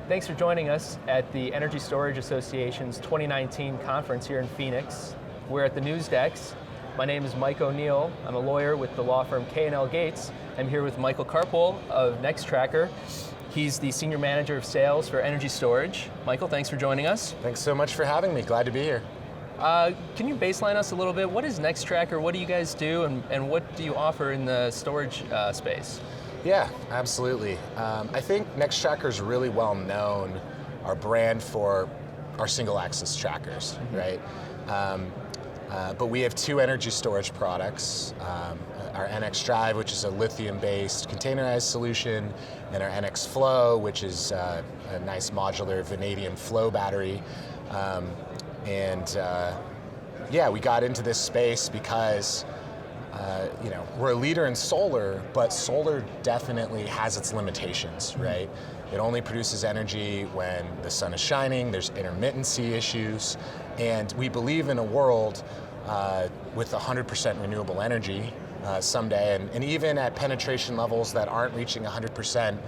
Thanks for joining us at the Energy Storage Association's 2019 conference here in Phoenix. We're at the news decks. My name is Mike O'Neill. I'm a lawyer with the law firm K&L Gates. I'm here with Michael Carpole of NEXTracker. He's the Senior Manager of Sales for Energy Storage. Michael, thanks for joining us. Thanks so much for having me. Glad to be here. Can you baseline us a little bit? What is NEXTracker? What do you guys do, and what do you offer in the storage space? Yeah, absolutely. I think NEXTracker is really well known, our brand for our single axis trackers, right? But we have two energy storage products, our NX Drive, which is a lithium-based containerized solution, and our NX Flow, which is a nice modular vanadium flow battery. Yeah, we got into this space because we're a leader in solar, but solar definitely has its limitations, right? It only produces energy when the sun is shining, there's intermittency issues, and we believe in a world with 100% renewable energy someday, and even at penetration levels that aren't reaching 100%,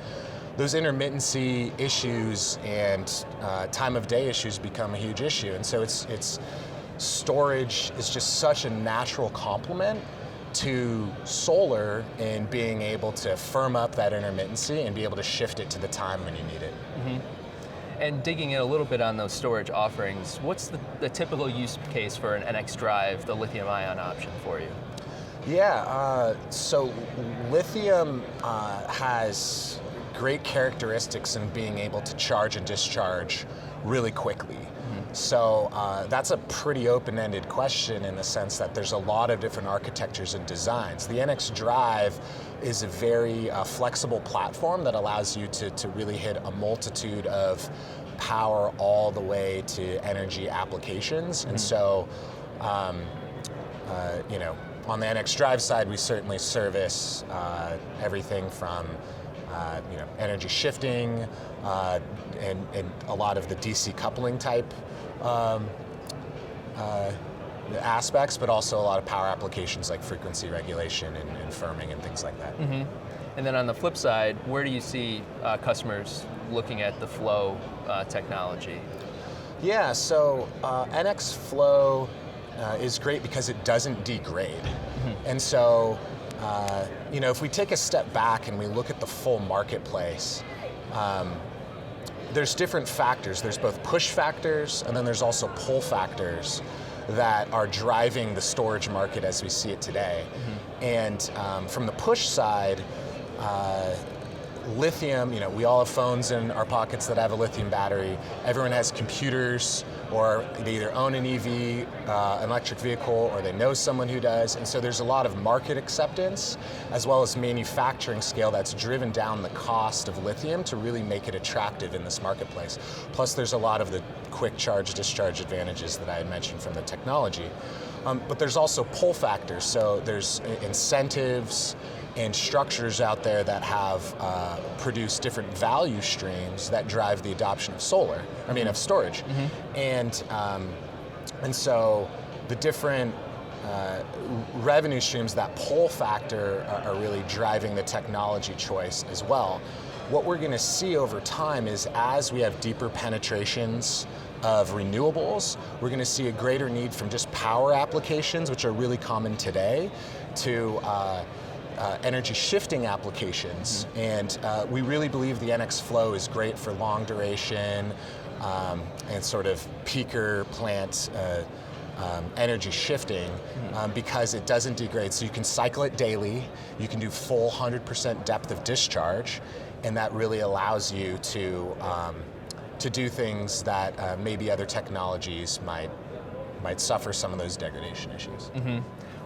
those intermittency issues and time of day issues become a huge issue. And so it's storage is just such a natural complement to solar in being able to firm up that intermittency and be able to shift it to the time when you need it. Mm-hmm. And digging in a little bit on those storage offerings, what's the typical use case for an NX Drive, the lithium ion option for you? Yeah, so lithium has great characteristics in being able to charge and discharge really quickly. So that's a pretty open-ended question in the sense that there's a lot of different architectures and designs. The NX Drive is a very flexible platform that allows you to really hit a multitude of power all the way to energy applications. And so, on the NX Drive side, we certainly service everything from energy shifting and a lot of the DC coupling type aspects, but also a lot of power applications like frequency regulation and firming and things like that. Mm-hmm. And then on the flip side, where do you see customers looking at the flow technology? Yeah, so NX Flow is great because it doesn't degrade. Mm-hmm. And so, if we take a step back and we look at the full marketplace, there's different factors. There's both push factors and then there's also pull factors that are driving the storage market as we see it today. Mm-hmm. And from the push side, lithium, we all have phones in our pockets that have a lithium battery. Everyone has computers, or they either own an EV, an electric vehicle, or they know someone who does. And so there's a lot of market acceptance as well as manufacturing scale that's driven down the cost of lithium to really make it attractive in this marketplace. Plus there's a lot of the quick charge discharge advantages that I had mentioned from the technology. But there's also pull factors, so there's incentives and structures out there that have produced different value streams that drive the adoption of of storage. Mm-hmm. And so the different revenue streams, that pull factor are really driving the technology choice as well. What we're gonna see over time is as we have deeper penetrations of renewables, we're gonna see a greater need from just power applications, which are really common today, to energy shifting applications. Mm-hmm. And we really believe the NX Flow is great for long duration and sort of peaker plant energy shifting. Mm-hmm. Because it doesn't degrade. So you can cycle it daily, you can do full 100% depth of discharge, and that really allows you to do things that maybe other technologies might suffer some of those degradation issues. Mm-hmm.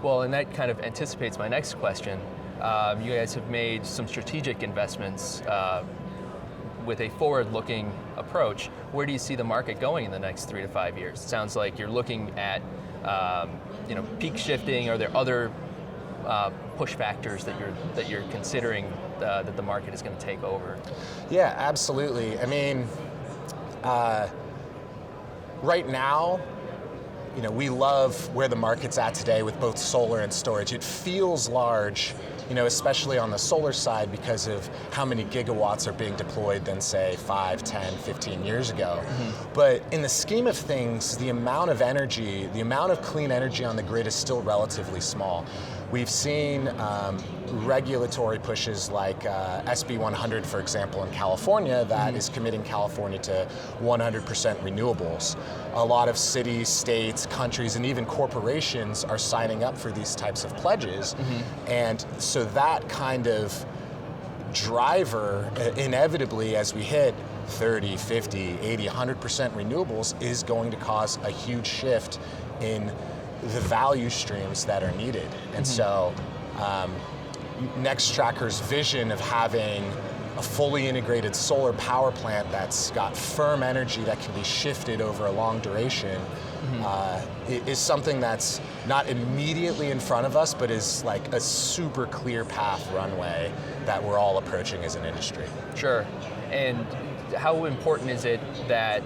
Well, and that kind of anticipates my next question. You guys have made some strategic investments with a forward-looking approach. Where do you see the market going in the next 3 to 5 years? It sounds like you're looking at peak shifting. Are there other push factors that you're considering that the market is going to take over? Yeah, absolutely. I mean, right now, we love where the market's at today with both solar and storage. It feels large especially on the solar side because of how many gigawatts are being deployed than say 5, 10, 15 years ago. But in the scheme of things, the amount of energy, the amount of clean energy on the grid is still relatively small. We've seen regulatory pushes like SB 100, for example, in California that is committing California to 100% renewables. A lot of cities, states, countries, and even corporations are signing up for these types of pledges. And so that kind of driver, inevitably, as we hit 30, 50, 80, 100% renewables, is going to cause a huge shift in the value streams that are needed. And so NEXTracker's vision of having a fully integrated solar power plant that's got firm energy that can be shifted over a long duration is something that's not immediately in front of us, but is like a super clear path runway that we're all approaching as an industry. Sure. And how important is it that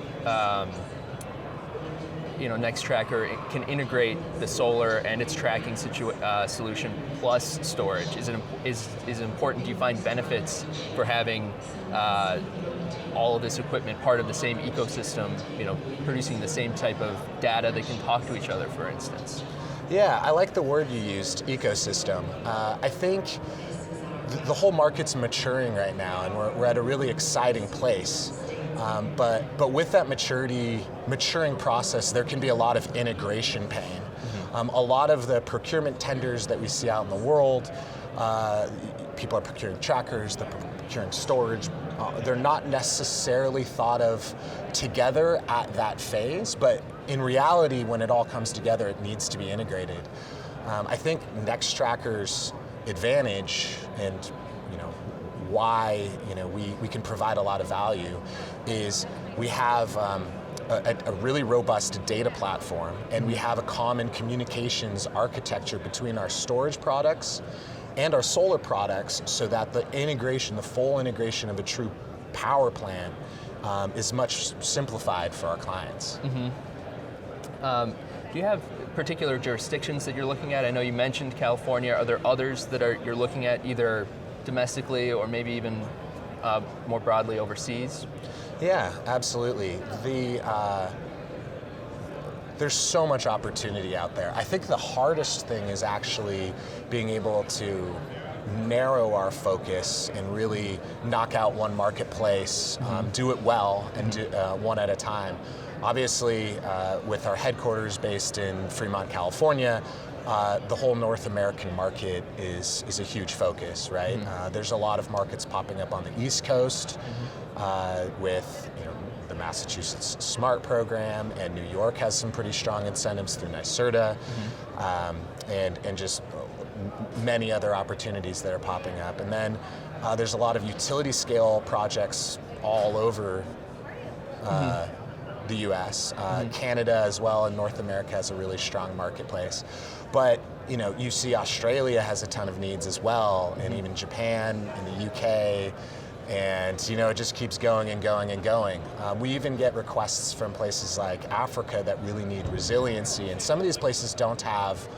NEXTracker can integrate the solar and its tracking solution plus storage? Is it important? Do you find benefits for having all of this equipment part of the same ecosystem, producing the same type of data that can talk to each other, for instance? Yeah, I like the word you used, ecosystem. I think the whole market's maturing right now, and we're at a really exciting place. But with that maturing process, there can be a lot of integration pain. A lot of the procurement tenders that we see out in the world, people are procuring trackers, they're procuring storage. They're not necessarily thought of together at that phase, but in reality, when it all comes together, it needs to be integrated. I think NEXTracker's advantage and why we can provide a lot of value is we have a really robust data platform, and we have a common communications architecture between our storage products and our solar products, so that the full integration of a true power plant is much simplified for our clients. Do you have particular jurisdictions that you're looking at? I know you mentioned California. Are there others that you're looking at, either domestically or maybe even more broadly overseas? Yeah, absolutely. There's so much opportunity out there. I think the hardest thing is actually being able to narrow our focus and really knock out one marketplace, do it well, and do one at a time. Obviously, with our headquarters based in Fremont, California, the whole North American market is a huge focus, right? There's a lot of markets popping up on the East Coast with the Massachusetts SMART program, and New York has some pretty strong incentives through NYSERDA, and just many other opportunities that are popping up. And then there's a lot of utility scale projects all over the US. Canada as well, and North America has a really strong marketplace. But you see Australia has a ton of needs as well, and even Japan and the UK, and it just keeps going and going and going. We even get requests from places like Africa that really need resiliency, and some of these places don't have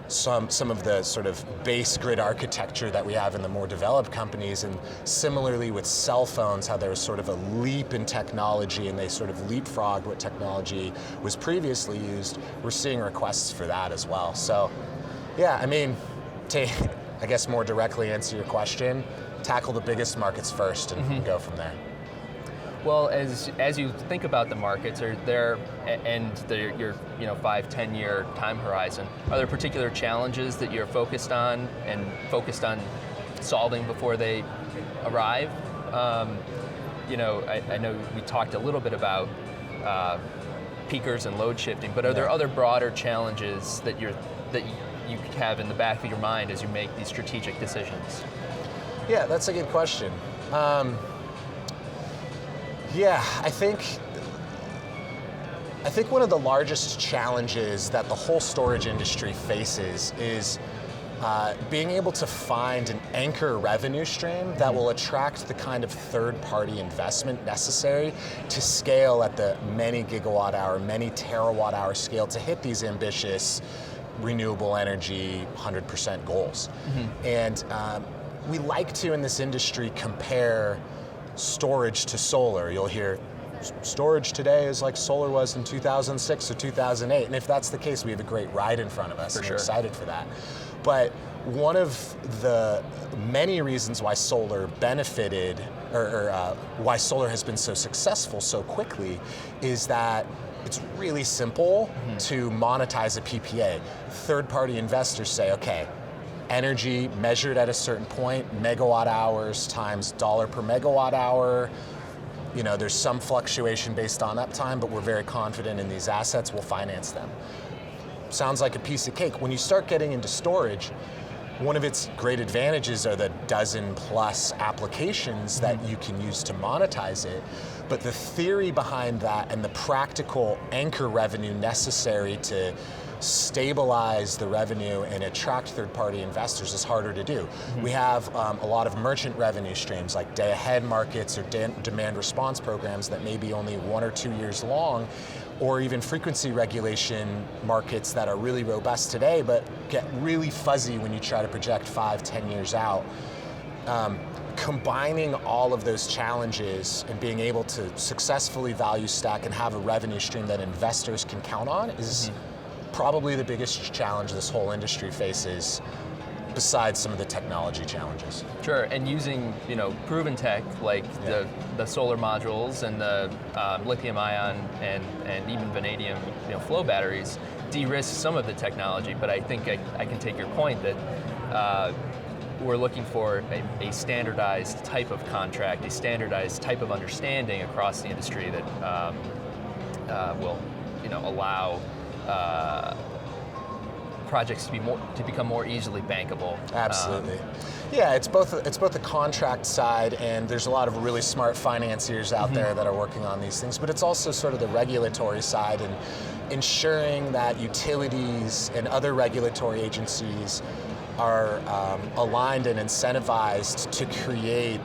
some of the sort of base grid architecture that we have in the more developed companies. And similarly with cell phones, how there was sort of a leap in technology and they sort of leapfrogged what technology was previously used, we're seeing requests for that as well. So yeah, to I guess more directly answer your question, tackle the biggest markets first and go from there. Well, as you think about the markets, your 5-10 year time horizon, are there particular challenges that you're focused on solving before they arrive? I know we talked a little bit about peakers and load shifting, but are there other broader challenges that you have in the back of your mind as you make these strategic decisions? Yeah, that's a good question. Yeah, I think one of the largest challenges that the whole storage industry faces is being able to find an anchor revenue stream that will attract the kind of third-party investment necessary to scale at the many gigawatt hour, many terawatt hour scale to hit these ambitious renewable energy 100% goals. And we like to, in this industry, compare storage to solar. You'll hear storage today is like solar was in 2006 or 2008. And if that's the case, we have a great ride in front of us. We're excited for that. But one of the many reasons why solar benefited, or why solar has been so successful so quickly, is that it's really simple to monetize a PPA. Third-party investors say, okay, energy measured at a certain point, megawatt hours times dollar per megawatt hour. You know, there's some fluctuation based on uptime, but we're very confident in these assets, we'll finance them. Sounds like a piece of cake. When you start getting into storage, one of its great advantages are the dozen plus applications that you can use to monetize it. But the theory behind that and the practical anchor revenue necessary to stabilize the revenue and attract third-party investors is harder to do. We have a lot of merchant revenue streams like day-ahead markets or demand response programs that may be only 1 or 2 years long, or even frequency regulation markets that are really robust today but get really fuzzy when you try to project 5-10 years out. Combining all of those challenges and being able to successfully value stack and have a revenue stream that investors can count on is probably the biggest challenge this whole industry faces, besides some of the technology challenges. Sure, and using proven tech like the solar modules and the lithium-ion and even vanadium flow batteries de-risk some of the technology. But I think I can take your point that we're looking for a standardized type of contract, a standardized type of understanding across the industry that will allow projects to become more easily bankable. Absolutely. Yeah, it's both the contract side, and there's a lot of really smart financiers out there that are working on these things, but it's also sort of the regulatory side and ensuring that utilities and other regulatory agencies are aligned and incentivized to create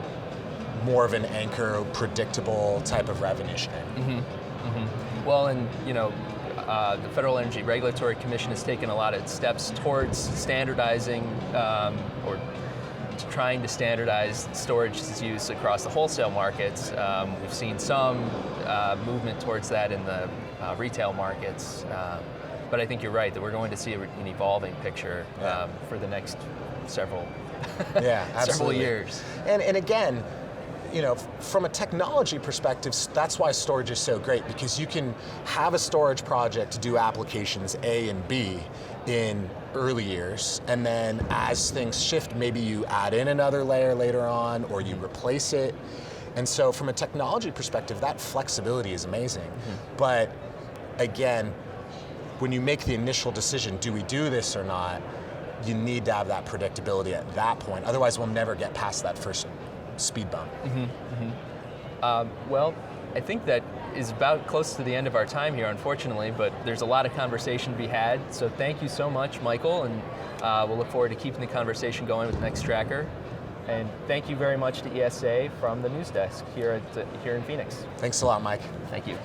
more of an anchor, predictable type of revenue stream. Well, and the Federal Energy Regulatory Commission has taken a lot of steps towards standardizing or trying to standardize storage's use across the wholesale markets. We've seen some movement towards that in the retail markets, but I think you're right that we're going to see an evolving picture for the next several several years. And again, from a technology perspective, that's why storage is so great, because you can have a storage project to do applications A and B in early years, and then as things shift, maybe you add in another layer later on, or you replace it. And so from a technology perspective, that flexibility is amazing. But again, when you make the initial decision, do we do this or not, you need to have that predictability at that point. Otherwise, we'll never get past that first speed bump. Well, I think that is about close to the end of our time here, unfortunately, but there's a lot of conversation to be had. So thank you so much, Michael, and we'll look forward to keeping the conversation going with NEXTracker. And thank you very much to ESA from the news desk here in Phoenix. Thanks a lot, Mike. Thank you.